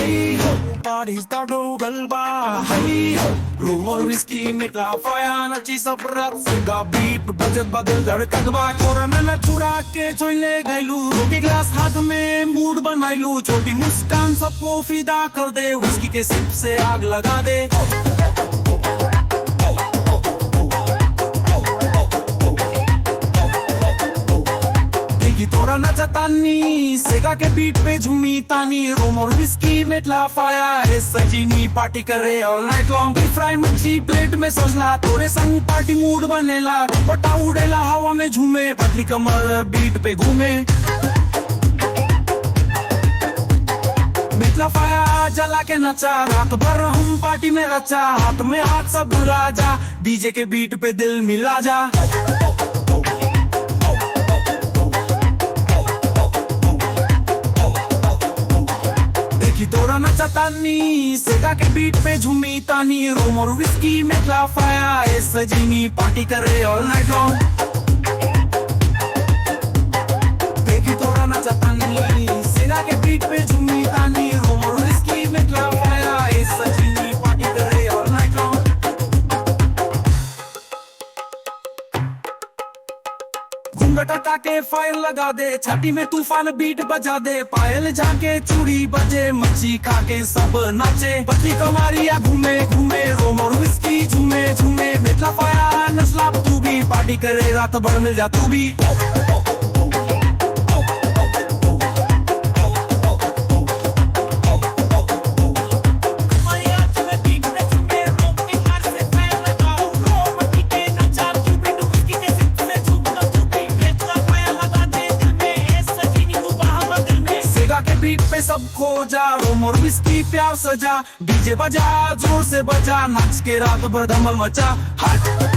Hey ho, party start ho galba. Hey ho, rum और whiskey में fire नची सब रात से गा beat बजत बदल धड़कन बा कोरोना न चुरा के चोले गैलू रोटी ग्लास हाथ में मूड बनाइलू छोटी मुस्कान सबको फिदा कर दे whiskey के सिप से आग लगा दे तोरा नचतानी सेगा के बीट पे झूमी तानी रोम और विस्की मेटला फाया है सजीनी पार्टी करे ऑल नाइट लॉन्ग फ्राई मच्छी प्लेट में सजला तोरे संग पार्टी मूड बनेला पटा उड़ेला हवा में झूमे पतली कमर बीट पे घूमे मेटला फाया जला के नचा रात भर हम पार्टी में रचा हाथ में हाथ सब राजा डीजे के बीट पे दिल मिला जा तोरा नचतानी सेगा के बीट पे झूमी तानी रोम और विस्की मेटला फाया है सजीनी पार्टी करे ऑल नाइट लॉन्ग देखी तोरा नचतानी सेगा के बीट पे झूमी तानी रोम और विस्की मेटला फाया है सजीनी पार्टी करे ऑल नाइट लॉन्ग घूंघट के फायर लगा दे छाती में तूफान बीट बजा दे पायल जाके चूड़ी बजे मच्छी खा के सब नाचे पतली कमारिया घूमे घूमे रोम और विस्की झूमे झूमे मेटला फाया नस्ला तू भी पार्टी करे रात भर मिल जा तू भी बीट पे सब खो जा रोम और विस्की प्यार सजा डीजे बजा जोर से बजा नाच के रात भर धमाल मचा हट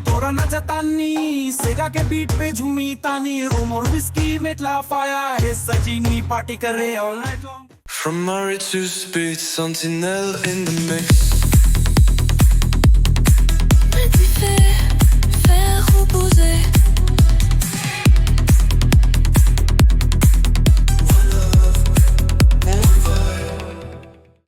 तोरा नचतानी सेगा के बीट पे झूमी तानी रोम और विस्की मेटला फाया है सजीनी पार्टी करे all night long From Murray to Speed, Sentinel in the mix.